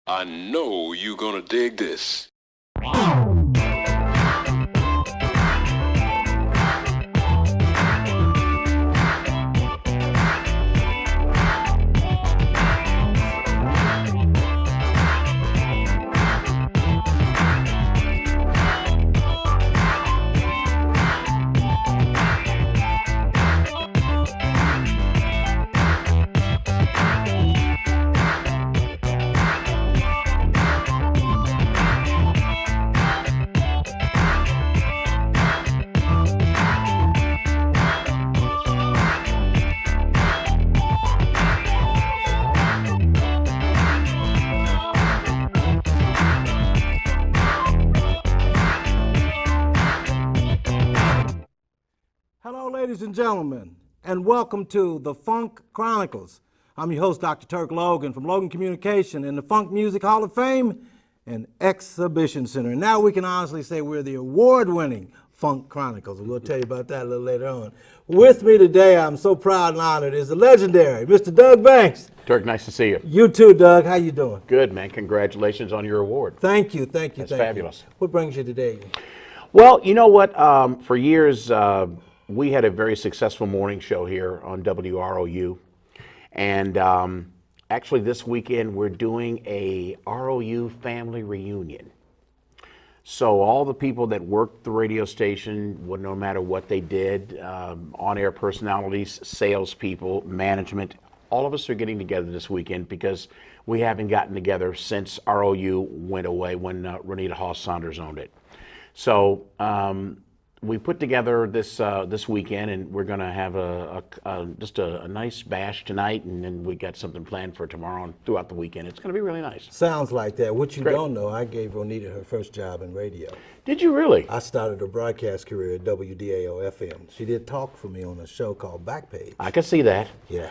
I know you're gonna dig this. Hello, ladies and gentlemen, and welcome to the Funk Chronicles. I'm your host, Dr. Turk Logan from Logan Communication in the Funk Music Hall of Fame and Exhibition Center. And now we can honestly say we're the award-winning Funk Chronicles, and we'll tell you about that a little later on. With me today, I'm so proud and honored, is the legendary Mr. Doug Banks. Turk, nice to see you. You too, Doug. How you doing? Good, man. Congratulations on your award. Thank you. That's fabulous. What brings you today? Well, you know what? For years, we had a very successful morning show here on WROU. And actually this weekend, we're doing a ROU family reunion. So all the people that worked the radio station, no matter what they did, on-air personalities, salespeople, management, all of us are getting together this weekend because we haven't gotten together since ROU went away when Renita Hall-Saunders owned it. So we put together this weekend, and we're going to have just a nice bash tonight, and then we got something planned for tomorrow and throughout the weekend. It's going to be really nice. Sounds like that. What you Great. don't know, I gave Ronita her first job in radio. Did you really? I started her broadcast career at WDAO FM. She did talk for me on a show called Backpage. I can see that. Yeah,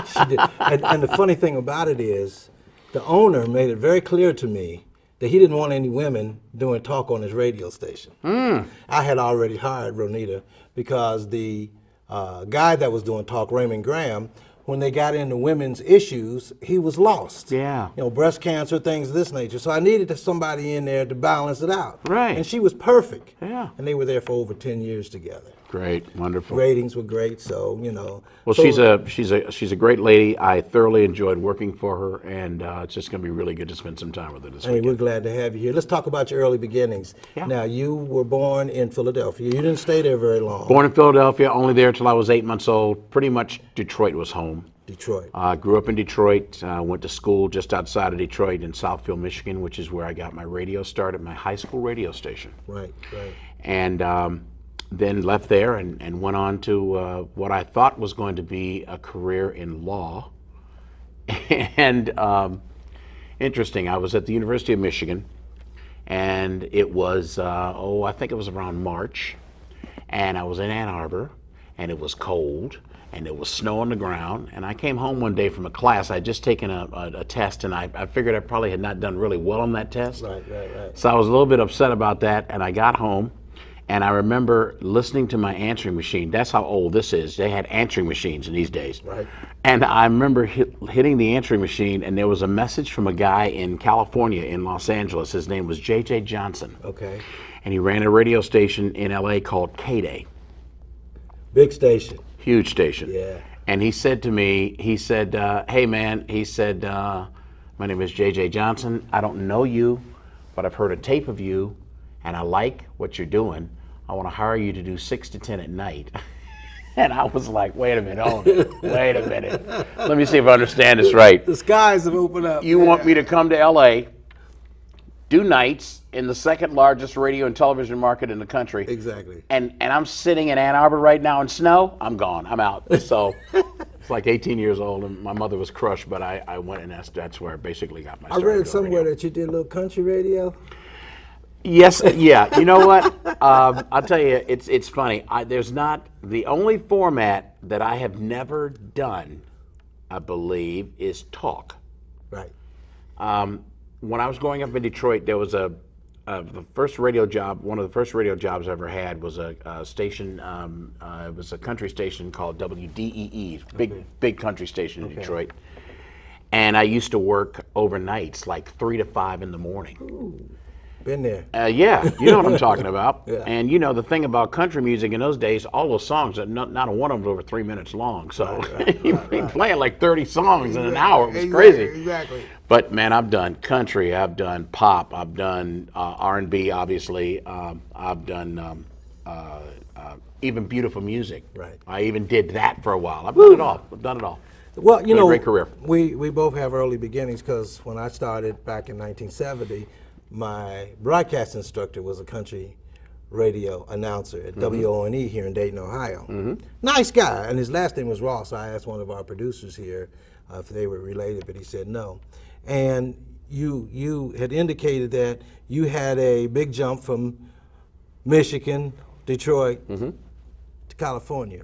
she did. And the funny thing about it is, the owner made it very clear to me that he didn't want any women doing talk on his radio station. I had already hired Ronita because the guy that was doing talk, Raymond Graham, when they got into women's issues, he was lost. Yeah. You know, breast cancer, things of this nature. So I needed somebody in there to balance it out. Right. And she was perfect. Yeah. And they were there for over 10 years together. Great, wonderful. Ratings were great, so, you know. Well, so, she's a great lady. I thoroughly enjoyed working for her, and it's just going to be really good to spend some time with her this Hey, weekend. we're glad to have you here. Let's talk about your early beginnings. Yeah. Now, you were born in Philadelphia. You didn't stay there very long. Born in Philadelphia, only there till I was 8 months old. Pretty much Detroit was home. Detroit. Grew up in Detroit, went to school just outside of Detroit in Southfield, Michigan, which is where I got my radio start at my high school radio station. Right. And then left there and went on to what I thought was going to be a career in law. And interesting, I was at the University of Michigan, and it was, I think it was around March, and I was in Ann Arbor, and it was cold, and it was snow on the ground, and I came home one day from a class. I'd just taken a test, and I figured I probably had not done really well on that test. Right. So I was a little bit upset about that, and I got home, and I remember listening to my answering machine. That's how old this is. They had answering machines in these days. Right. And I remember hitting the answering machine, and there was a message from a guy in California, in Los Angeles. His name was J.J. Johnson. Okay. And he ran a radio station in L.A. called K-Day. Big station. Huge station. Yeah. And he said to me, hey man, he said, my name is J.J. Johnson. I don't know you, but I've heard a tape of you, and I like what you're doing. I want to hire you to do 6 to 10 at night. And I was like, wait a minute. Let me see if I understand this right. The skies have opened up. You want me to come to L.A., do nights in the second largest radio and television market in the country. Exactly. And I'm sitting in Ann Arbor right now in snow. I'm gone. I'm out. So it's like 18 years old, and my mother was crushed, but I went, and that's where I basically got my start. I read somewhere that you did a little country radio. Yes, yeah. You know what? I'll tell you, it's funny. There's not, the only format that I have never done, I believe, is talk. Right. When I was growing up in Detroit, there was the first radio job. One of the first radio jobs I ever had was a station. It was a country station called WDEE, big country station in Detroit. And I used to work overnights, like 3 to 5 in the morning. Ooh, been there. Yeah, you know what I'm talking about. Yeah. And you know, the thing about country music in those days, all those songs, not a one of them was over 3 minutes long. So you're playing like 30 songs in an hour. It was crazy. Exactly. But man, I've done country, I've done pop, I've done R&B, obviously. I've done even beautiful music. Right. I even did that for a while. I've done it all. I've done it all. Well, you know, great career. We both have early beginnings because when I started back in 1970, my broadcast instructor was a country radio announcer at WONE here in Dayton, Ohio. Nice guy, and his last name was Ross. I asked one of our producers here if they were related, but he said no. And you had indicated that you had a big jump from Michigan, Detroit, to California.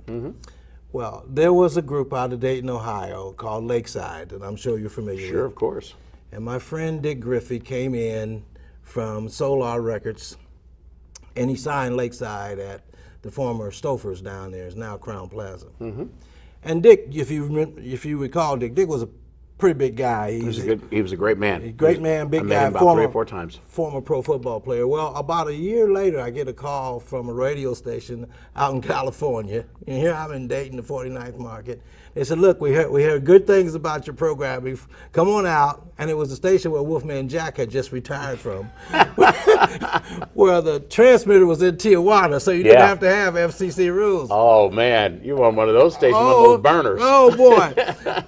Well, there was a group out of Dayton, Ohio called Lakeside, and I'm sure you're familiar with. Sure, of course. And my friend Dick Griffey came in from Solar Records, and he signed Lakeside at the former Stouffer's down there. It's now Crown Plaza. And Dick, if you recall, Dick was a pretty big guy. He was a great man. Great man, big I guy. met him about 3 or 4 times. Former pro football player. Well, about a year later, I get a call from a radio station out in California. And here I'm in Dayton, the 49th Market. They said, look, we heard good things about your program. Come on out. And it was the station where Wolfman Jack had just retired from. Where the transmitter was in Tijuana, so you didn't have to have FCC rules. Oh man, you were on one of those stations, one of those burners. Oh boy.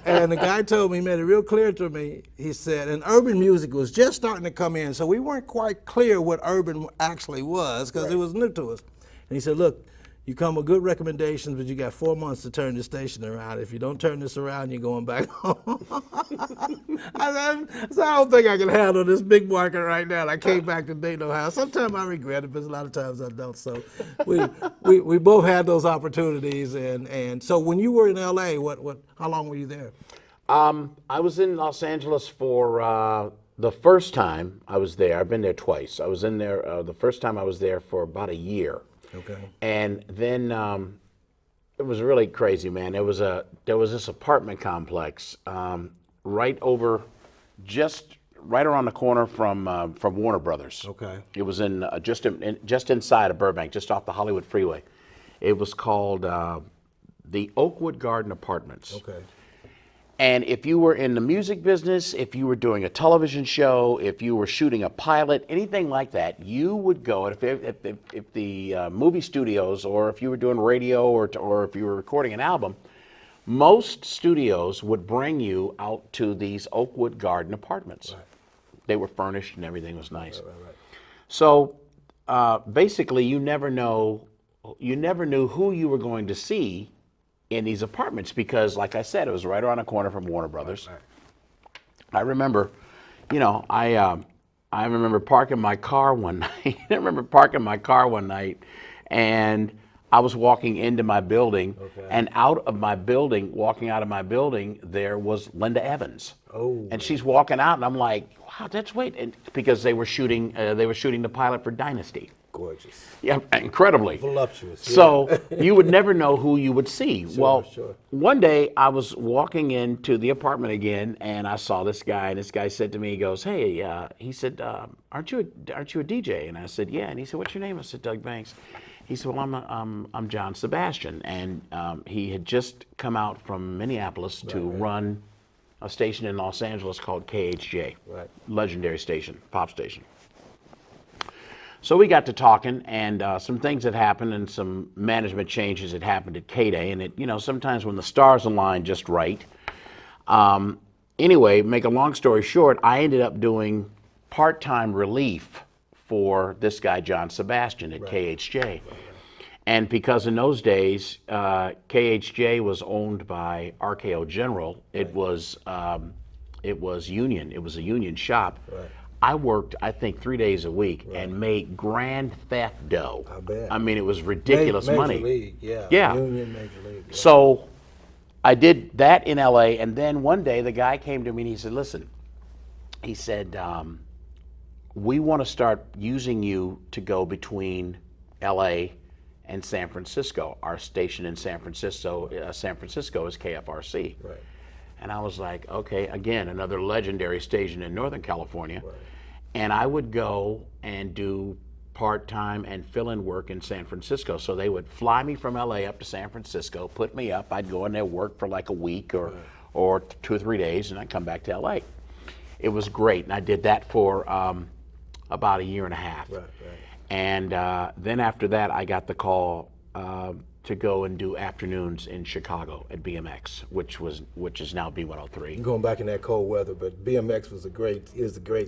And the guy told me, he made it real clear to me, he said, and urban music was just starting to come in, so we weren't quite clear what urban actually was because it was new to us. And he said, look, you come with good recommendations, but you got 4 months to turn the station around. If you don't turn this around, you're going back home. I don't think I can handle this big market right now. And I came back to Dayton, Ohio. Sometimes I regret it, but a lot of times I don't. So we both had those opportunities. And so when you were in LA, how long were you there? I was in Los Angeles for the first time I was there. I've been there twice. I was in there the first time I was there for about a year. Okay. And then it was really crazy, man. There was this apartment complex right around the corner from Warner Brothers. Okay. It was in just inside of Burbank, just off the Hollywood Freeway. It was called the Oakwood Garden Apartments. Okay. And if you were in the music business, if you were doing a television show, if you were shooting a pilot, anything like that, you would go. If the movie studios, or if you were doing radio, or if you were recording an album, most studios would bring you out to these Oakwood Garden Apartments. Right. They were furnished and everything was nice. Right. So basically, you never knew who you were going to see in these apartments because, like I said, it was right around the corner from Warner Brothers. Right. I remember, I remember parking my car one night. And I was walking into my building, and walking out of my building, there was Linda Evans. Oh. And she's walking out, and I'm like, wow, because they were shooting the pilot for Dynasty. Gorgeous. Yeah, incredibly. Voluptuous. Yeah. So you would never know who you would see. Sure. One day I was walking into the apartment again, and I saw this guy, and this guy said to me, he goes, hey, he said, aren't you a DJ? And I said, yeah. And he said, what's your name? I said, Doug Banks. He said, well, I'm John Sebastian. And he had just come out from Minneapolis to run a station in Los Angeles called KHJ, legendary station, pop station. So we got to talking, and some things had happened, and some management changes had happened at K-Day, and sometimes when the stars align just right. Anyway, make a long story short, I ended up doing part-time relief for this guy, John Sebastian, at KHJ. And because in those days, KHJ was owned by RKO General, it was union. It was a union shop. Right. I worked, I think, 3 days a week and made grand theft dough. I bet. I mean, it was ridiculous money. Major league, yeah. Union, major league. Yeah. So I did that in LA, and then one day the guy came to me and he said, listen, he said, we want to start using you to go between LA and San Francisco. Our station in San Francisco is KFRC. Right. And I was like, okay, again, another legendary station in Northern California. Right. And I would go and do part-time and fill-in work in San Francisco. So they would fly me from LA up to San Francisco, put me up. I'd go in there, work for like a week or 2 or 3 days, and I'd come back to LA. It was great, and I did that for about a year and a half. Right. And then after that, I got the call to go and do afternoons in Chicago at BMX, which is now B103. Going back in that cold weather, but BMX is a great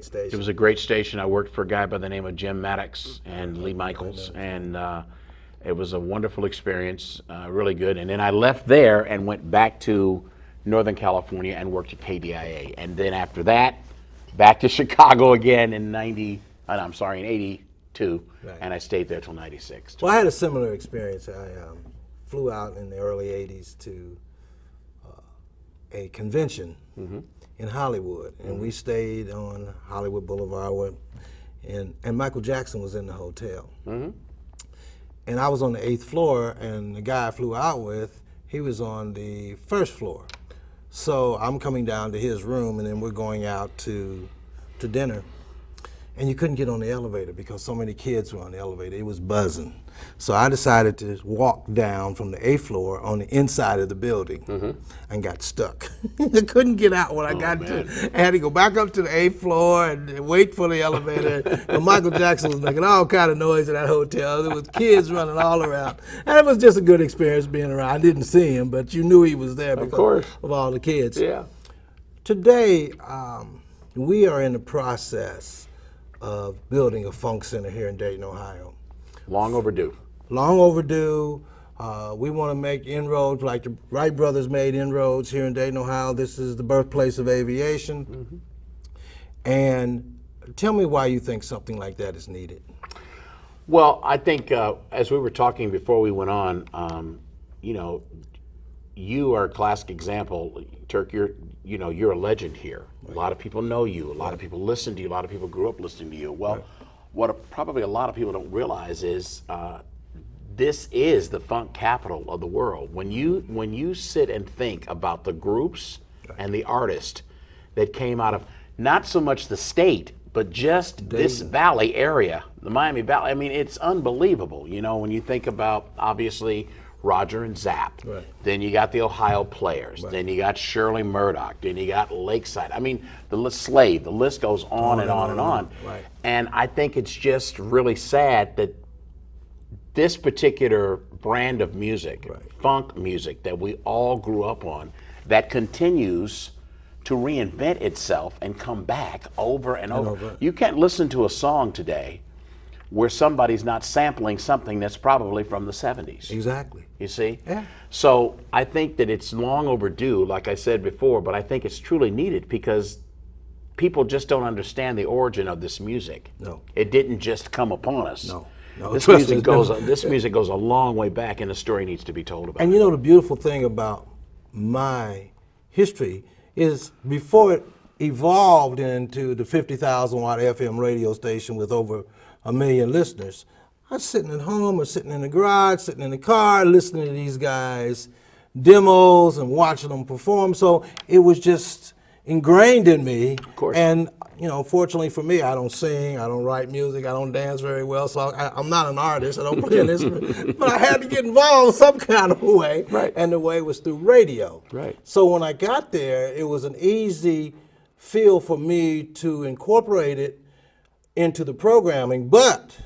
station. It was a great station. I worked for a guy by the name of Jim Maddox and Lee Michaels, and it was a wonderful experience, really good. And then I left there and went back to Northern California and worked at KDIA. And then after that, back to Chicago again in 82, right. And I stayed there till 96. Well, I had a similar experience. I flew out in the early 80s to a convention in Hollywood, and we stayed on Hollywood Boulevard, and Michael Jackson was in the hotel. And I was on the 8th floor, and the guy I flew out with, he was on the 1st floor. So I'm coming down to his room, and then we're going out to dinner. And you couldn't get on the elevator because so many kids were on the elevator. It was buzzing. So I decided to walk down from the 8th floor on the inside of the building and got stuck. I couldn't get out when I got to. I had to go back up to the 8th floor and wait for the elevator. And Michael Jackson was making all kind of noise in that hotel. There was kids running all around. And it was just a good experience being around. I didn't see him, but you knew he was there because of all the kids. Yeah. Today, we are in the process of building a funk center here in Dayton, Ohio. Long overdue. Long overdue. We want to make inroads like the Wright brothers made inroads here in Dayton, Ohio. This is the birthplace of aviation. And tell me why you think something like that is needed. Well, I think as we were talking before we went on, you are a classic example. Turk, you're a legend here. Right. A lot of people know you. A lot of people listen to you. A lot of people grew up listening to you. Well, what probably a lot of people don't realize is this is the funk capital of the world. When you sit and think about the groups and the artists that came out of not so much the state, but just this valley area, the Miami Valley. I mean, it's unbelievable. When you think about, obviously, Roger and Zapp. Right. Then you got the Ohio Players. Right. Then you got Shirley Murdoch. Then you got Lakeside. I mean, Slave. The list goes on and on and on. Right. And I think it's just really sad that this particular brand of music, funk music that we all grew up on, that continues to reinvent itself and come back over and over. You can't listen to a song today where somebody's not sampling something that's probably from the 70s. Exactly. You see? Yeah. So I think that it's long overdue, like I said before, but I think it's truly needed because people just don't understand the origin of this music. No. It didn't just come upon us. No. This music goes a long way back, and the story needs to be told about. And it. The beautiful thing about my history is before it evolved into the 50,000 watt FM radio station with over 1 million listeners, I was sitting at home or sitting in the garage, sitting in the car, listening to these guys' demos and watching them perform. So it was just ingrained in me. Of course. And, fortunately for me, I don't sing, I don't write music, I don't dance very well, so I'm not an artist, I don't play an instrument. But I had to get involved some kind of way. Right. And the way was through radio. Right. So when I got there, it was an easy feel for me to incorporate it into the programming. But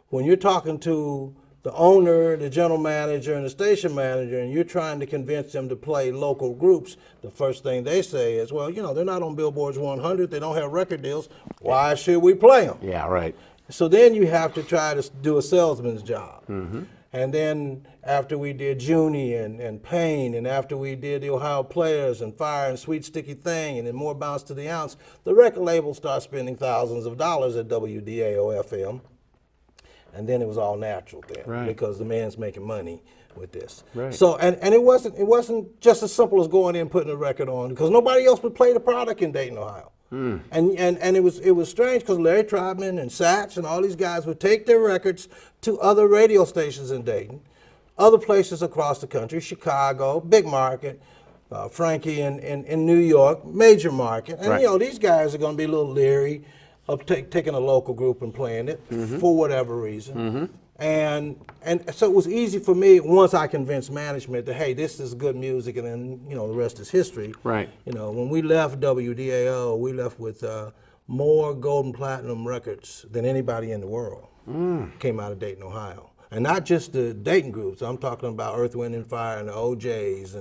when you're talking to the owner, the general manager, and the station manager, and you're trying to convince them to play local groups, the first thing they say is, well, they're not on Billboard's 100, they don't have record deals, why should we play them? Yeah, right. So then you have to try to do a salesman's job. And then after we did Junie and Payne, and after we did the Ohio Players and Fire and Sweet Sticky Thing, and then More Bounce to the Ounce, the record label starts spending thousands of dollars at WDAO FM. And then it was all natural then, because the man's making money with this. Right. So and it wasn't just as simple as going in and putting a record on, because nobody else would play the product in Dayton, Ohio. And it was strange because Larry Trotman and Satch and all these guys would take their records to other radio stations in Dayton, other places across the country, Chicago, big market, Frankie in New York, major market. And, Right. you know, these guys are going to be a little leery of taking a local group and playing it for whatever reason. And so it was easy for me once I convinced management that, hey, this is good music, and then, you know, the rest is history. Right. You know, when we left WDAO, we left with more gold and platinum records than anybody in the world. Came out of Dayton, Ohio. And not just the Dayton groups. I'm talking about Earth, Wind and Fire and the OJs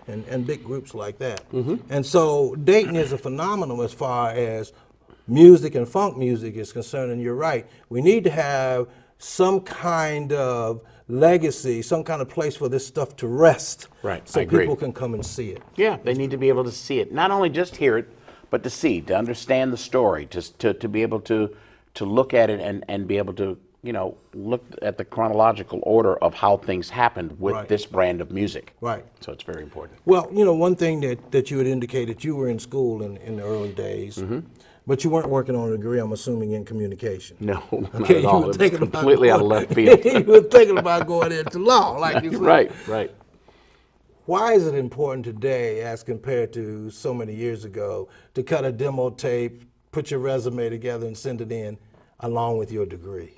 and big groups like that. And so Dayton is a phenomenon as far as music and funk music is concerned, and you're right. We need to have some kind of legacy, some kind of place for this stuff to rest. Right, So I agree. people can come and see it. Yeah, they need to be able to see it. Not only just hear it, but to see, to understand the story, to be able to look at it and be able to, you know, look at the chronological order of how things happened with Right. this brand of music. Right. So it's very important. Well, you know, one thing that you had indicated, you were in school in the early days, but you weren't working on a degree, I'm assuming, in communication. No, not Okay, at all. you were It was thinking about completely out of going- left field. You were thinking about going into law, like you said. Right, right. Why is it important today, as compared to so many years ago, to cut a demo tape, put your resume together, and send it in, along with your degree?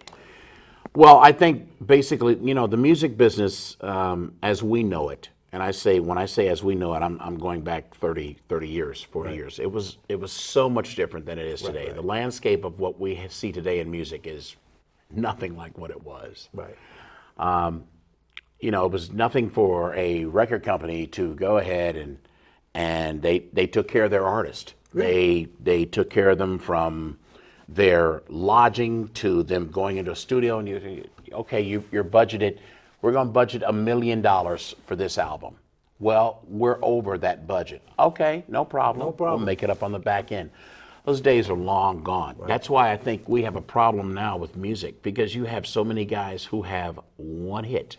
Well, I think basically, you know, the music business as we know it, and when I say as we know it, I'm going back 30 years, 40 years. It was so much different than it is today. right. The landscape of what we see today in music is nothing like what it was. Right. You know, it was nothing for a record company to go ahead and they took care of their artist. They took care of them from their lodging to them going into a studio, and you're budgeted. We're going to budget $1 million for this album. Well, we're over that budget. Okay, no problem. No problem. We'll make it up on the back end. Those days are long gone. Right. That's why I think we have a problem now with music, because you have so many guys who have one hit,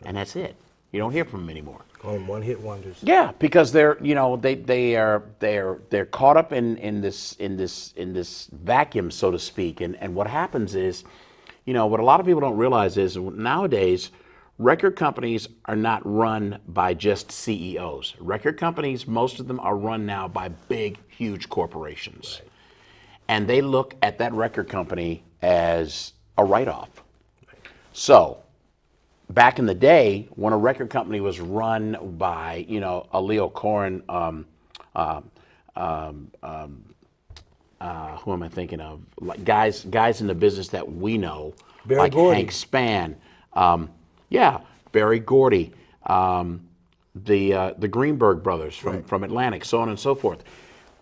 and that's it. You don't hear from them anymore. On one-hit wonders. Yeah, because they're caught up in this vacuum, so to speak. And what happens is, you know, what a lot of people don't realize is nowadays record companies are not run by just CEOs. Record companies, most of them are run now by big, huge corporations. Right. And they look at that record company as a write-off. Right. So back in the day, when a record company was run by, you know, a Leo Corin, who am I thinking of? Like guys in the business that we know, Barry like Gordy. Hank Spann, Barry Gordy, the Greenberg brothers from Atlantic, so on and so forth.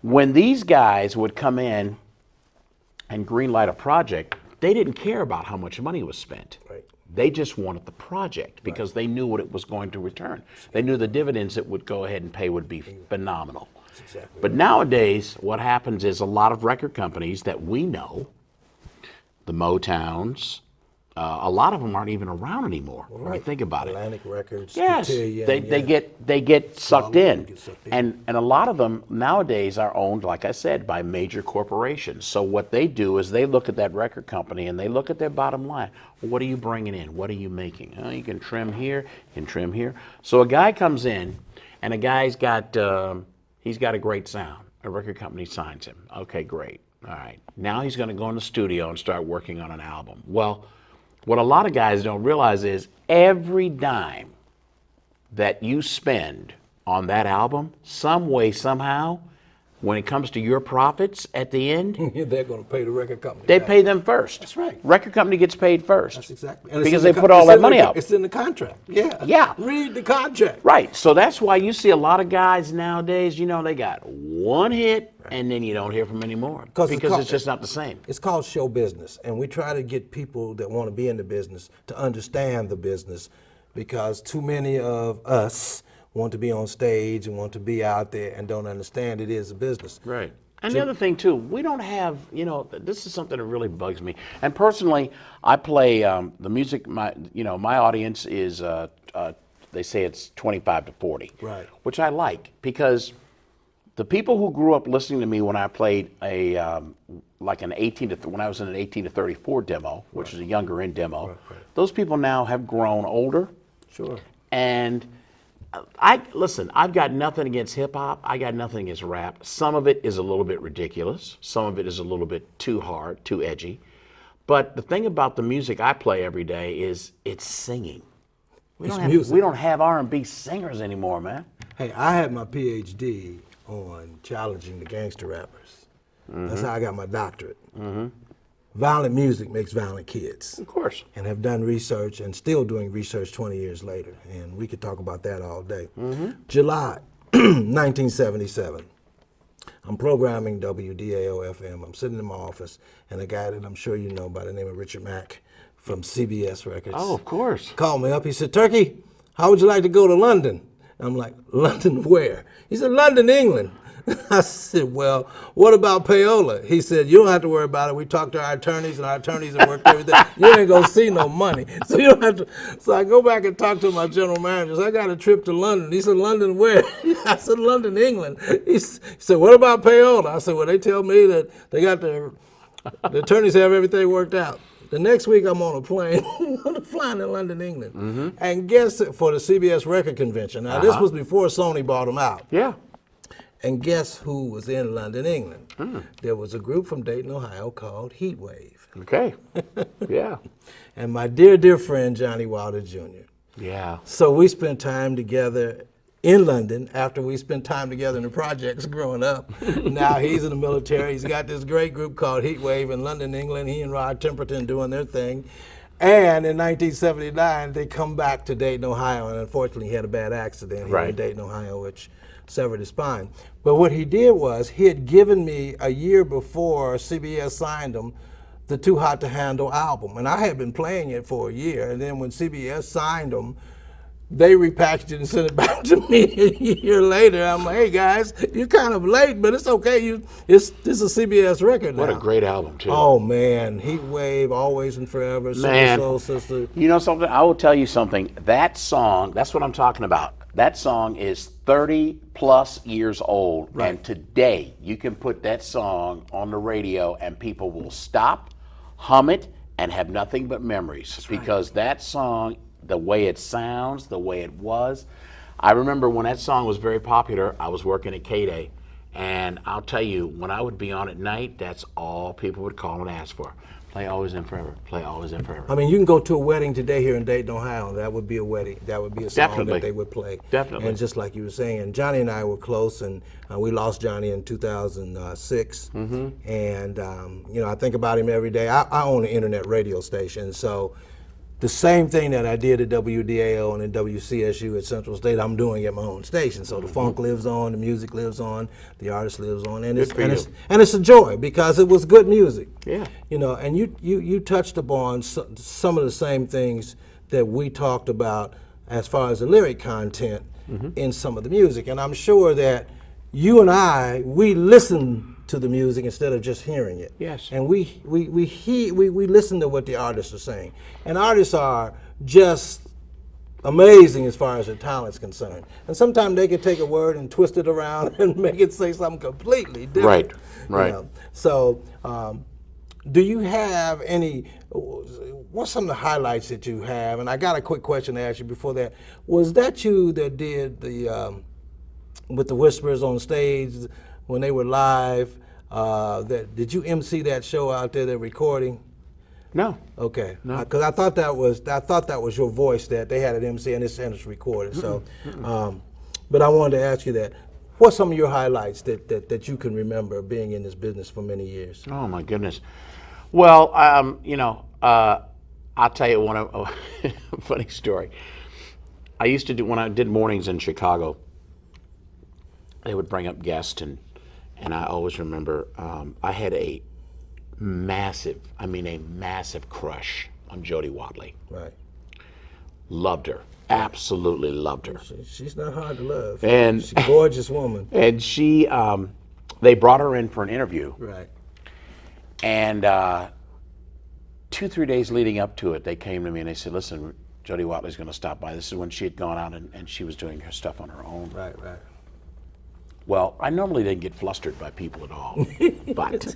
When these guys would come in and greenlight a project, they didn't care about how much money was spent. Right. They just wanted the project because they knew what it was going to return. They knew the dividends it would go ahead and pay would be phenomenal. Exactly. But nowadays, what happens is a lot of record companies that we know, the Motowns, a lot of them aren't even around anymore. When you think about Atlantic Records. Yes, Cotillion, they get sucked in, Get sucked in. and a lot of them nowadays are owned, like I said, by major corporations. So what they do is they look at that record company and they look at their bottom line. Well, what are you bringing in? What are you making? You can trim here, you can trim here. So a guy comes in, and a guy's got he's got a great sound. A record company signs him. Okay, great. All right. Now he's going to go in the studio and start working on an album. Well, what a lot of guys don't realize is every dime that you spend on that album, some way, somehow, when it comes to your profits at the end, They're going to pay the record company. they back. pay them first. That's right. Record company gets paid first. That's exactly. And it's Because in the they put all it's that in money the, out. It's in the contract. Yeah. Yeah. Read the contract. Right. So that's why you see a lot of guys nowadays, you know, they got one hit and then you don't hear from them anymore. Because it's just not the same. It's called show business, and we try to get people that want to be in the business to understand the business, because too many of us want to be on stage and want to be out there and don't understand it is a business. Right. And the other thing too, we don't have, you know, this is something that really bugs me. And personally, I play the music. My audience is they say it's 25 to 40, Right. Which I like, because the people who grew up listening to me when I played when I was in an 18 to 34 demo, which is a younger end demo, those people now have grown older. Sure. And Listen, I've got nothing against hip hop. I got nothing against rap. Some of it is a little bit ridiculous. Some of it is a little bit too hard, too edgy. But the thing about the music I play every day is it's singing. We don't have R&B singers anymore, man. Hey, I had my PhD on challenging the gangster rappers. That's how I got my doctorate. Violent music makes violent kids. Of course. And have done research and still doing research 20 years later. And we could talk about that all day. July 1977. I'm programming WDAO-FM. I'm sitting in my office, and a guy that I'm sure you know by the name of Richard Mack from CBS Records. Oh, of course. Called me up. He said, Turkey, how would you like to go to London? I'm like, London where? He said, London, England. I said, well, what about payola? He said, you don't have to worry about it. We talked to our attorneys, and our attorneys have worked everything. You ain't going to see no money. So you don't have to. So I go back and talk to my general managers. I got a trip to London. He said, London where? I said, London, England. He said, what about payola? I said, well, they tell me that they got the attorneys have everything worked out. The next week, I'm on a plane, flying to London, England. And guess, for the CBS Record Convention. Now, this was before Sony bought them out. Yeah. And guess who was in London, England? There was a group from Dayton, Ohio called Heatwave. Okay. Yeah. And my dear, dear friend, Johnny Wilder Jr. Yeah. So we spent time together in London after we spent time together in the projects growing up. Now he's in the military. He's got this great group called Heatwave in London, England. He and Rod Temperton doing their thing. And in 1979, they come back to Dayton, Ohio, and unfortunately he had a bad accident here in Dayton, Ohio, which severed his spine. But what he did was, he had given me a year before CBS signed him, the Too Hot to Handle album. And I had been playing it for a year, and then when CBS signed him, they repackaged it and sent it back to me a year later. I'm like, hey guys, you're kind of late, but it's okay. This is a CBS record now. What a great album, too. Oh man, Heatwave, Always and Forever, Man, Soul Sister. You know something? I will tell you something. That song, that's what I'm talking about. That song is 30 plus years old, and today you can put that song on the radio and people will stop, hum it, and have nothing but memories. Because that song, the way it sounds, the way it was. I remember when that song was very popular, I was working at K-Day, and I'll tell you, when I would be on at night, that's all people would call and ask for. Play Always and Forever, play Always and Forever. I mean, you can go to a wedding today here in Dayton, Ohio. That would be a wedding. That would be a song that they would play. Definitely. And just like you were saying, Johnny and I were close, and we lost Johnny in 2006. And you know, I think about him every day. I own an internet radio station, so the same thing that I did at WDAO and at WCSU at Central State, I'm doing at my own station. So the funk lives on, the music lives on, the artist lives on, and it's a joy because it was good music. Yeah. You know, and you touched upon some of the same things that we talked about as far as the lyric content in some of the music, and I'm sure that you and we listen to the music instead of just hearing it. Yes. And we listen to what the artists are saying. And artists are just amazing as far as their talent's concerned. And sometimes they can take a word and twist it around and make it say something completely different. Right. You know? So do you have what's some of the highlights that you have? And I got a quick question to ask you before that. Was that you that did the with the Whispers on stage when they were live? Did you MC that show out there, that recording? No. Okay. No. Because I thought that was your voice that they had at MC and it's recorded. So, but I wanted to ask you that. What's some of your highlights that you can remember being in this business for many years? Oh my goodness. Well, you know, I'll tell you one funny story. I used to do, when I did mornings in Chicago, they would bring up guests, and I always remember I had a massive crush on Jody Watley. Right. Loved her, absolutely loved her. She's not hard to love. And she's a gorgeous woman. And she, they brought her in for an interview. Right. And 2-3 days leading up to it, they came to me and they said, "Listen, Jody Watley's going to stop by." This is when she had gone out and she was doing her stuff on her own. Right. Well, I normally didn't get flustered by people at all, but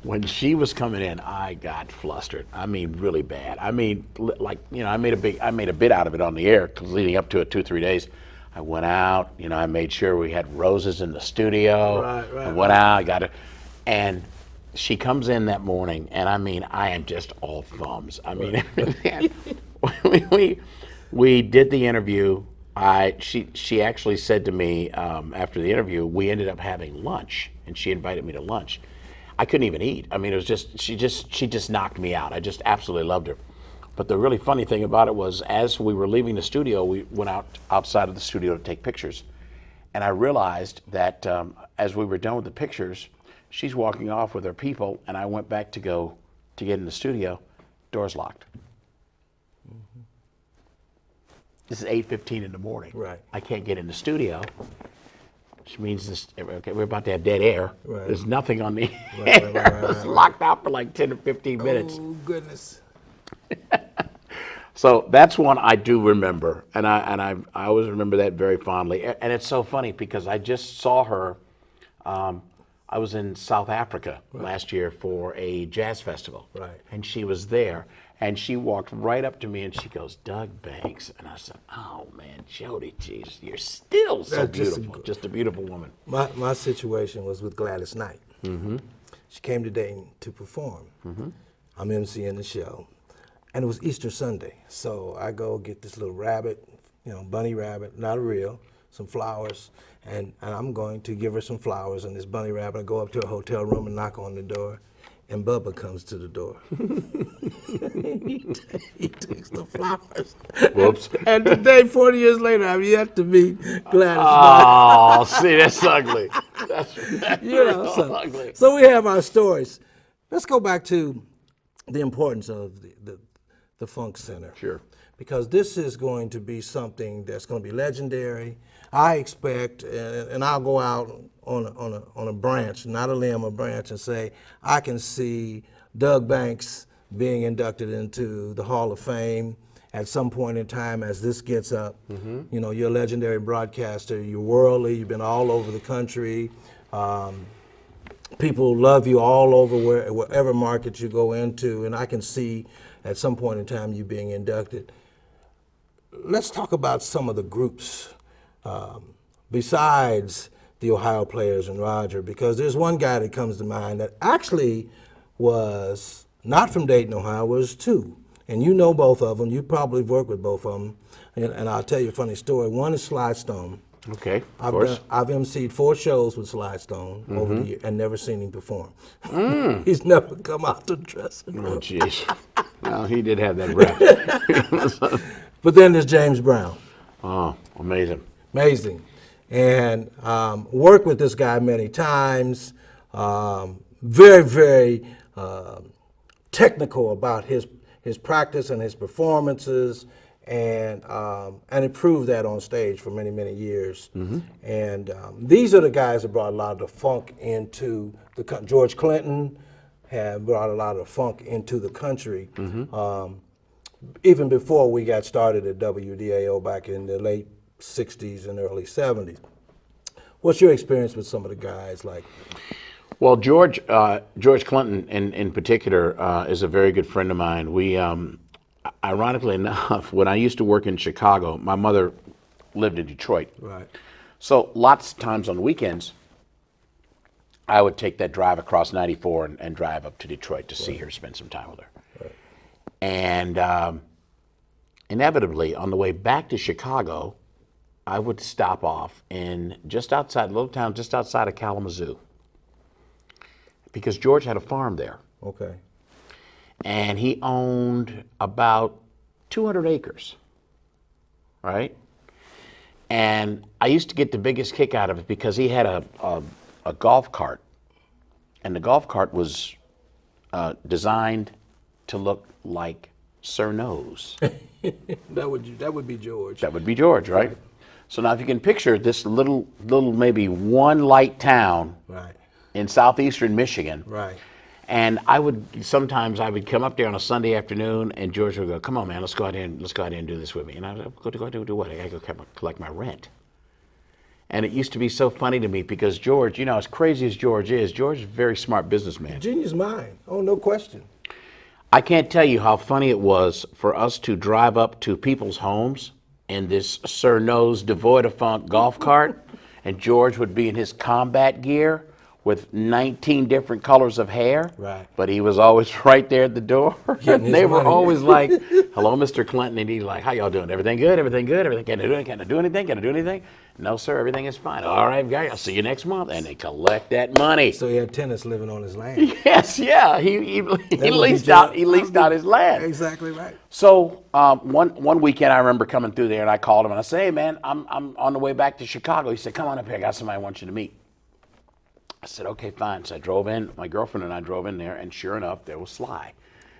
when she was coming in, I got flustered. I mean, really bad. I mean, like, you know, I made a bit out of it on the air because leading up to it 2-3 days. I went out, I made sure we had roses in the studio. Right. I went out, got it. And she comes in that morning, and I am just all thumbs. We did the interview. She actually said to me after the interview, we ended up having lunch, and she invited me to lunch. I couldn't even eat. It was she just knocked me out. I just absolutely loved her. But the really funny thing about it was, as we were leaving the studio, we went outside of the studio to take pictures, and I realized that as we were done with the pictures, she's walking off with her people, and I went back to get in the studio. Door's locked. Mm-hmm. This is 8:15 in the morning. Right. I can't get in the studio, which means we're about to have dead air. Right. There's nothing on the air. It was locked out for like 10 or 15 minutes. Oh, goodness. So that's one I do remember, and I always remember that very fondly. And it's so funny because I just saw her. I was in South Africa last year for a jazz festival, and she was there, and she walked right up to me and she goes, "Doug Banks," and I said, "Oh man, Jody, geez, you're still so beautiful, just a beautiful woman." My situation was with Gladys Knight. Mm-hmm. She came to Dayton to perform. Mm-hmm. I'm emceeing the show. And it was Easter Sunday, so I go get this little rabbit, bunny rabbit, not real, some flowers, and I'm going to give her some flowers and this bunny rabbit. I go up to a hotel room and knock on the door, and Bubba comes to the door. he takes the flowers. Whoops. And today, 40 years later, I'm yet to meet Gladys. Oh, see, that's ugly. That's so ugly. So we have our stories. Let's go back to the importance of the Funk Center. Sure. Because this is going to be something that's going to be legendary. I expect, and I'll go out on a branch, not a limb, a branch, and say, I can see Doug Banks being inducted into the Hall of Fame at some point in time as this gets up. Mm-hmm. You're a legendary broadcaster, you're worldly, you've been all over the country. People love you all over wherever market you go into, and I can see at some point in time you being inducted. Let's talk about some of the groups besides the Ohio Players and Roger, because there's one guy that comes to mind that actually was not from Dayton, Ohio, was two. And you know both of them. You probably worked with both of them. And I'll tell you a funny story. One is Sly Stone. Okay, of course. I've emceed 4 shows with Sly Stone over the year and never seen him perform. He's never come out the dressing room. Oh, jeez. Well, he did have that rep. But then there's James Brown. Oh, amazing. Amazing. And worked with this guy many times. Very, very technical about his practice and his performances. And he proved that on stage for many, many years. Mm-hmm. And these are the guys that brought a lot of the funk into the country. George Clinton had brought a lot of funk into the country, even before we got started at WDAO back in the late 60s and early 70s. What's your experience with some of the guys like? Well, George Clinton in particular is a very good friend of mine. We ironically enough, when I used to work in Chicago, my mother lived in Detroit. Right. So lots of times on weekends, I would take that drive across 94 and drive up to Detroit to see her, spend some time with her. Right. And inevitably, on the way back to Chicago, I would stop off in a little town just outside of Kalamazoo, because George had a farm there. Okay. And he owned about 200 acres, right? And I used to get the biggest kick out of it because he had a golf cart, and the golf cart was designed to look like Sir Nose. That would be George. That would be George, right? So now if you can picture this little maybe one light town in southeastern Michigan. Right. And sometimes I would come up there on a Sunday afternoon, and George would go, "Come on, man, let's go out here and do this with me." And I would go do what? I gotta go collect my rent. And it used to be so funny to me because George, as crazy as George is a very smart businessman. Genius mind. Oh, no question. I can't tell you how funny it was for us to drive up to people's homes in this Sir Nose devoid of funk golf cart, and George would be in his combat gear with 19 different colors of hair. Right. But he was always right there at the door. Getting his They were money. always like, "Hello, Mr. Clinton," and he's like, "How y'all doing? Everything good? Everything good? Everything? Can I do anything? Can I do anything? No, sir. Everything is fine. All right, guy. I'll see you next month." And they collect that money. So he had tenants living on his land. Yes, yeah. He leased out his land. Exactly right. So one weekend I remember coming through there, and I called him and I said, "Hey man, I'm on the way back to Chicago." He said, "Come on up here. I got somebody I want you to meet." I said, "Okay, fine." So I drove in. My girlfriend and I drove in there, and sure enough, there was Sly.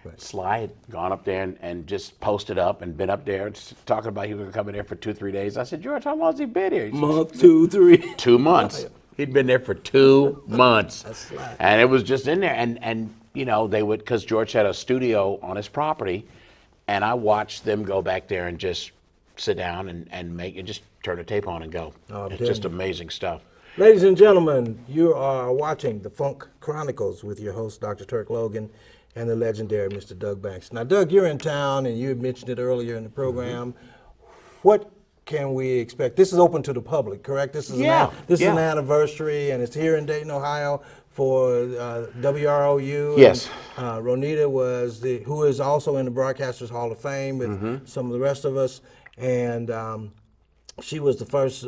Right. Sly had gone up there and just posted up and been up there talking about he was going to come in there for 2-3 days. I said, "George, how long has he been here?" He said, Month, 2, 3. 2 months. He'd been there for 2 months. That's Sly. And it was just in there. And you know, they would, because George had a studio on his property, and I watched them go back there and just sit down and just turn the tape on and go. It's just amazing stuff. Ladies and gentlemen, you are watching the Funk Chronicles with your host, Dr. Turk Logan, and the legendary Mr. Doug Banks. Now, Doug, you're in town, and you had mentioned it earlier in the program. What can we expect? This is open to the public, correct? This is is an anniversary, and it's here in Dayton, Ohio for WROU. Yes. And, Ronita was who is also in the Broadcasters Hall of Fame with some of the rest of us, and she was the first.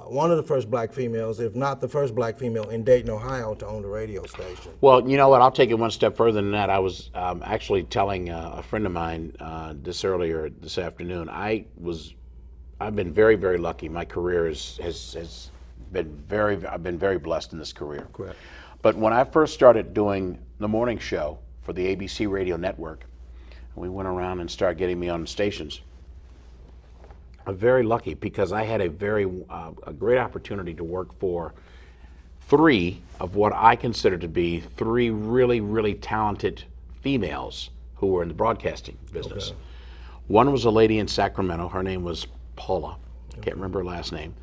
One of the first black females, if not the first black female in Dayton, Ohio, to own the radio station. Well, you know what? I'll take it one step further than that. I was actually telling a friend of mine earlier this afternoon. I've been very, very lucky. My career has been I've been very blessed in this career. Correct. But when I first started doing the morning show for the ABC radio network, we went around and started getting me on stations. I'm very lucky because I had a great opportunity to work for 3 of what I consider to be 3 really, really talented females who were in the broadcasting business. Okay. One was a lady in Sacramento. Her name was Paula. I can't remember her last name.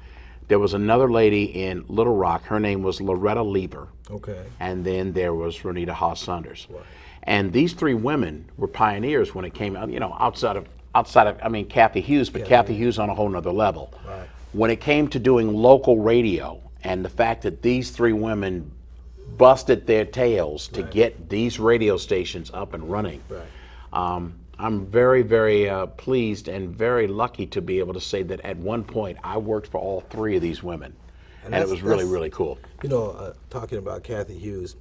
There was another lady in Little Rock. Her name was Loretta Lieber. Okay. And then there was Ronita Haas-Saunders. Right. And these 3 women were pioneers when it came out, outside of Kathy Hughes, but Kathy Hughes on a whole nother level. Right. When it came to doing local radio, and the fact that these 3 women busted their tails to get these radio stations up and running, I'm very, very pleased and very lucky to be able to say that at one point I worked for all 3 of these women, and it was really, really cool. Talking about Kathy Hughes,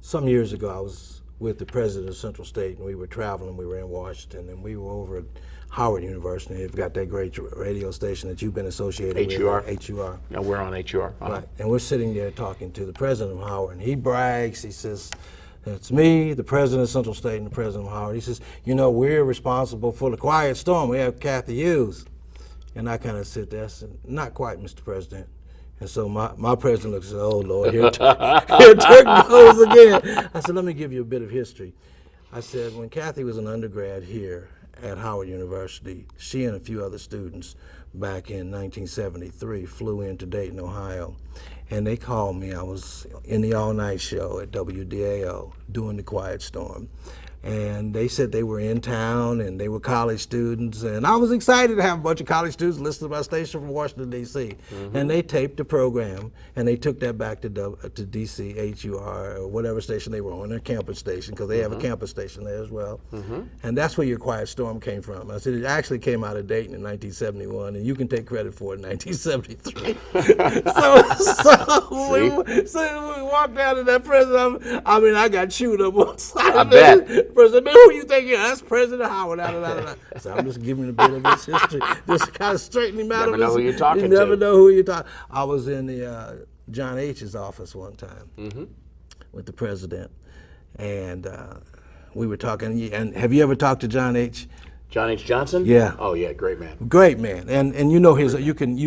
some years ago I was with the president of Central State, and we were traveling. We were in Washington, and we were over at Howard University. They've got that great radio station that you've been associated HUR. with. HUR. No, we're on HUR. Right, and we're sitting there talking to the president of Howard, and he brags. He says, "It's me, the president of Central State, and the president of Howard." He says, "We're responsible for the quiet storm. We have Kathy Hughes." And I kind of sit there and said, "Not quite, Mr. President." And so my president looks and says, "Oh, Lord, here Turk goes again." I said, "Let me give you a bit of history." I said, when Kathy was an undergrad here at Howard University, she and a few other students back in 1973 flew into Dayton, Ohio, and they called me. I was in the all-night show at WDAO doing the Quiet Storm. And they said they were in town and they were college students, and I was excited to have a bunch of college students listen to my station from Washington, D.C. And they taped the program and they took that back to D.C. HUR or whatever station they were on, their campus station, because they have a campus station there as well. And that's where your Quiet Storm came from. I said it actually came out of Dayton in 1971, and you can take credit for it in 1973. so we walked down to that president. I got chewed up one side. I bet. President, man, who you think you are? That's President Howard. So I'm just giving a bit of his history, just kind of straightening him out. You never know who you're talking to. You never know who you're talking. I was in the John H.'s office one time with the president, and we were talking. And have you ever talked to John H.? John H. Johnson? Yeah. Oh yeah, great man. Great man, and you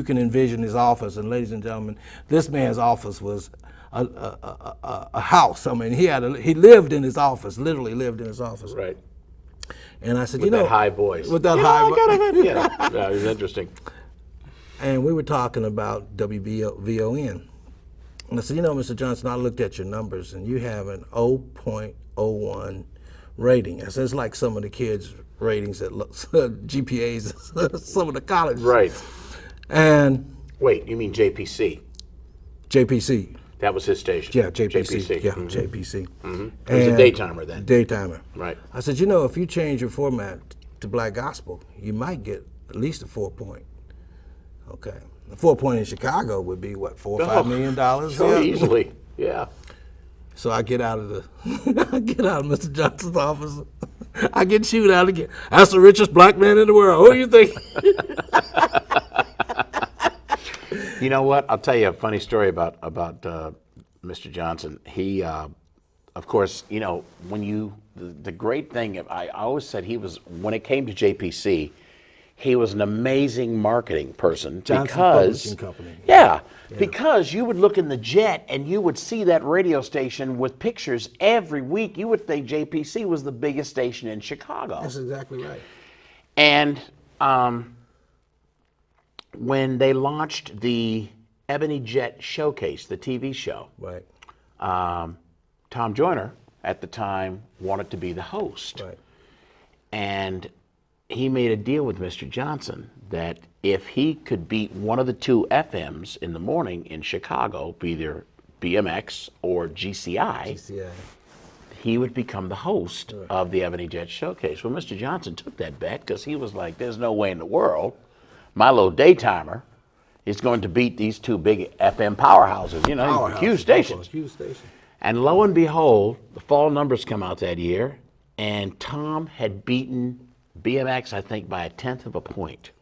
can envision his office. And ladies and gentlemen, this man's office was a house. He lived in his office, literally lived in his office. Right. And I said, with that high voice. With that high voice. Yeah, it was interesting. And we were talking about WVON. And I said, Mr. Johnson, I looked at your numbers, and you have an 0.01 rating. I said, it's like some of the kids' ratings at GPAs, some of the colleges. Right. And Wait, you mean JPC? JPC. That was his station. Yeah, JPC. Yeah, JPC. It was a daytimer then. Daytimer. Right. I said, you know, if you change your format to black gospel, you might get at least a 4-point. Okay. A 4-point in Chicago would be what, $4 or $5 million? So easily. Yeah. So I get out of Mr. Johnson's office. I get chewed out again. That's the richest black man in the world. Who do you think? You know what? I'll tell you a funny story about Mr. Johnson. He, of course, you know, the great thing, I always said he was, when it came to JPC, he was an amazing marketing person. Johnson because Publishing Company. Yeah, because you would look in the jet and you would see that radio station with pictures every week. You would think JPC was the biggest station in Chicago. That's exactly right. And when they launched the Ebony Jet Showcase, the TV show, Right. Tom Joyner at the time wanted to be the host. Right. And he made a deal with Mr. Johnson that if he could beat one of the two FMs in the morning in Chicago, be either BMX or GCI, he would become the host of the Ebony Jet Showcase. Well, Mr. Johnson took that bet because he was like, there's no way in the world my little daytimer is going to beat these two big FM powerhouses, you know, huge stations. Huge station. And lo and behold, the fall numbers come out that year, and Tom had beaten BMX, I think, by 1/10 of a point.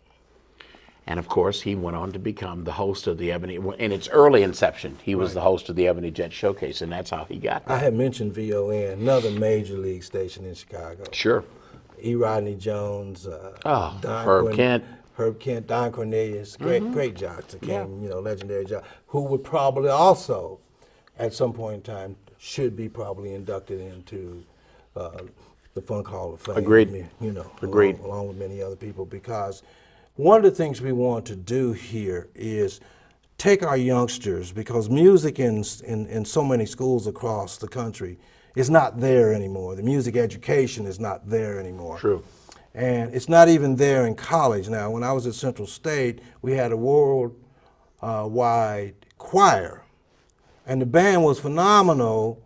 And of course, he went on to become the host of the Ebony, in its early inception, he was the host of the Ebony Jet Showcase, and that's how he got there. I had mentioned VON, another major league station in Chicago. Sure. E. Rodney Jones, Herb Kent. Herb Kent, Don Cornelius, great jocks that came, you know, legendary jocks, who would probably also, at some point in time, should be probably inducted into the Funk Hall of Fame. Agreed. You know, Agreed. Along with many other people, because one of the things we want to do here is take our youngsters, because music in so many schools across the country is not there anymore. The music education is not there anymore. True. And it's not even there in college now. When I was at Central State, we had a world-wide choir, and the band was phenomenal.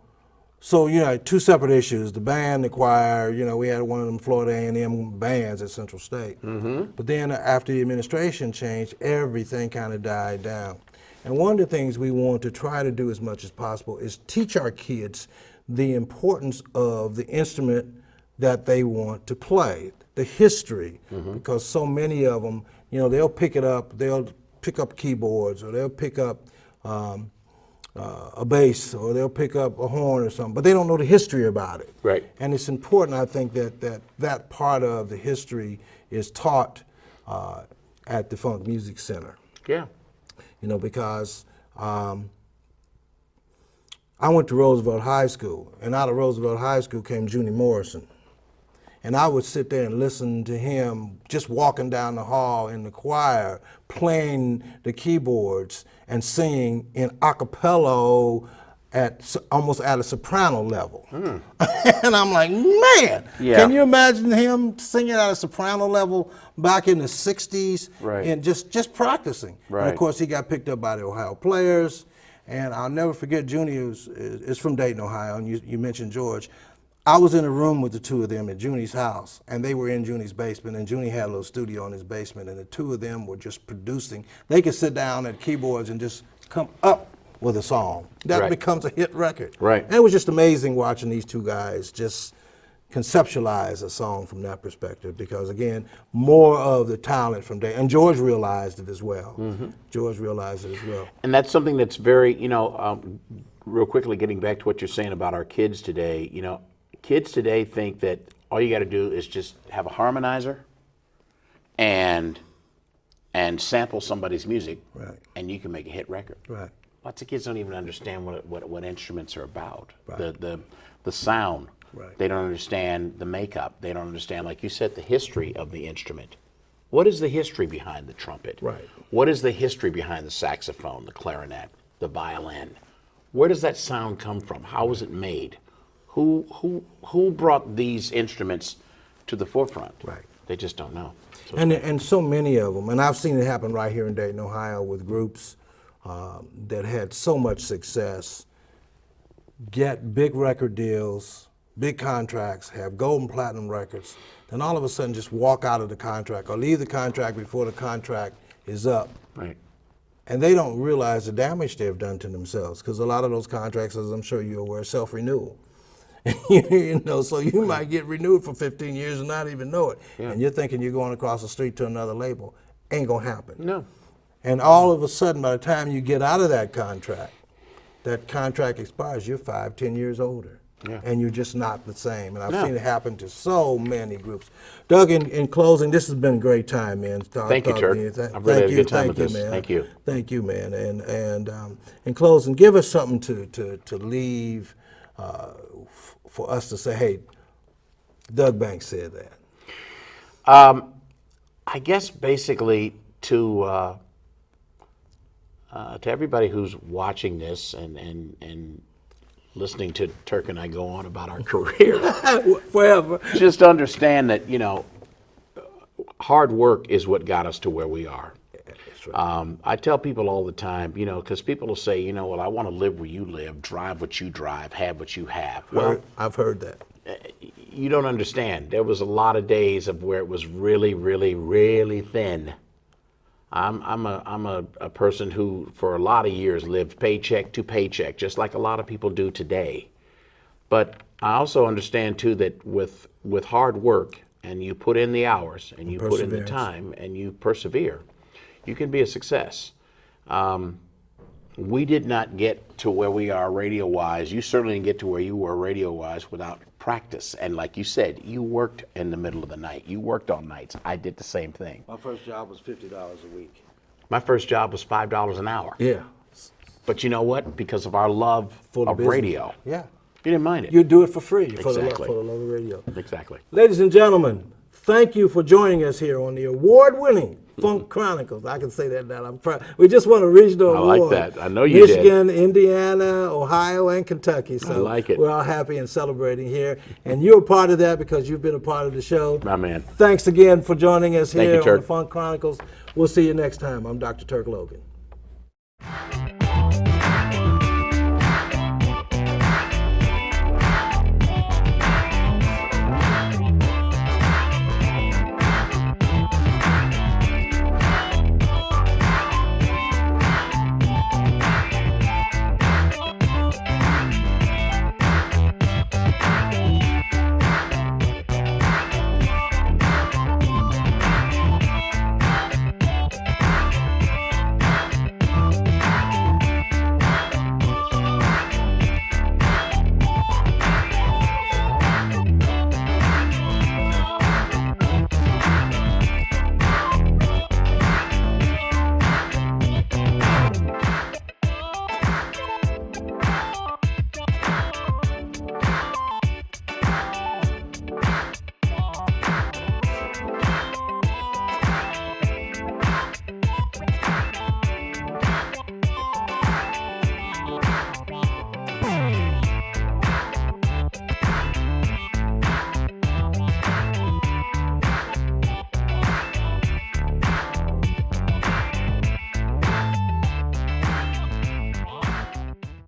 So, you know, two separate issues, the band, the choir, you know, we had one of them Florida A&M bands at Central State. But then after the administration changed, everything kind of died down. And one of the things we want to try to do as much as possible is teach our kids the importance of the instrument that they want to play, the history, because so many of them, you know, they'll pick up keyboards, or they'll pick up a bass, or they'll pick up a horn or something, but they don't know the history about it. Right. And it's important, I think, that part of the history is taught at the Funk Music Center. Yeah. You know, because I went to Roosevelt High School, and out of Roosevelt High School came Junie Morrison. And I would sit there and listen to him just walking down the hall in the choir, playing the keyboards and singing in a cappella almost at a soprano level. And I'm like, man, can you imagine him singing at a soprano level back in the 60s? Right. And just practicing. Right. And of course, he got picked up by the Ohio Players. And I'll never forget, Junie is from Dayton, Ohio, and you mentioned George. I was in a room with the two of them at Junie's house, and they were in Junie's basement, and Junie had a little studio in his basement, and the two of them were just producing. They could sit down at keyboards and just come up with a song. That becomes a hit record. Right. And it was just amazing watching these two guys just conceptualize a song from that perspective, because again, more of the talent from Dayton, and George realized it as well. George realized it as well. And that's something that's very, you know, real quickly getting back to what you're saying about our kids today, you know, kids today think that all you got to do is just have a harmonizer and sample somebody's music, and you can make a hit record. Right. Lots of kids don't even understand what instruments are about. The sound. Right. They don't understand the makeup. They don't understand, like you said, the history of the instrument. What is the history behind the trumpet? Right. What is the history behind the saxophone, the clarinet, the violin? Where does that sound come from? How was it made? who brought these instruments to the forefront? Right. They just don't know. So And so many of them, and I've seen it happen right here in Dayton, Ohio, with groups that had so much success, get big record deals, big contracts, have gold and platinum records, then all of a sudden just walk out of the contract or leave the contract before the contract is up. right. And they don't realize the damage they've done to themselves, because a lot of those contracts, as I'm sure you're aware, self-renewal. You know, so you might get renewed for 15 years and not even know it. Yeah. And you're thinking you're going across the street to another label. Ain't gonna happen. No. And all of a sudden, by the time you get out of that contract expires, you're 5, 10 years older. Yeah. And you're just not the same. And I've No. seen it happen to so many groups. Doug, in closing, this has been a great time, man. Thank you, Turk. I've really had a good time with this. Man. Thank you. Thank you, man. And in closing, give us something to leave for us to say, hey, Doug Banks said that. I guess basically to everybody who's watching this and listening to Turk and I go on about our career, Forever. just understand that, you know, hard work is what got us to where we are. That's right. I tell people all the time, you know, because people will say, you know, well, I want to live where you live, drive what you drive, have what you have. Well, I've heard that. you don't understand. There was a lot of days of where it was really, really, really thin. I'm a person who for a lot of years lived paycheck to paycheck, just like a lot of people do today. But I also understand too that with hard work, and you put in the hours and you put in the time and you persevere, you can be a success. We did not get to where we are radio-wise. You certainly didn't get to where you were radio-wise without practice. And like you said, you worked in the middle of the night. You worked on nights. I did the same thing. My first job was $50 a week. My first job was $5 an hour. Yeah. But you know what? Because of our love For the of business. radio, Yeah. you didn't mind it. You do it for free for the Exactly. love of radio. Exactly. Ladies and gentlemen, thank you for joining us here on the award-winning Funk Chronicles. I can say that now. I'm proud. We just won a regional I like award. that. I know you did. Michigan, Indiana, Ohio, and Kentucky. So I like it. we're all happy and celebrating here. And you're a part of that because you've been a part of the show. My man. Thanks again for joining us Thank you, here on Turk. the Funk Chronicles. We'll see you next time. I'm Dr. Turk Logan.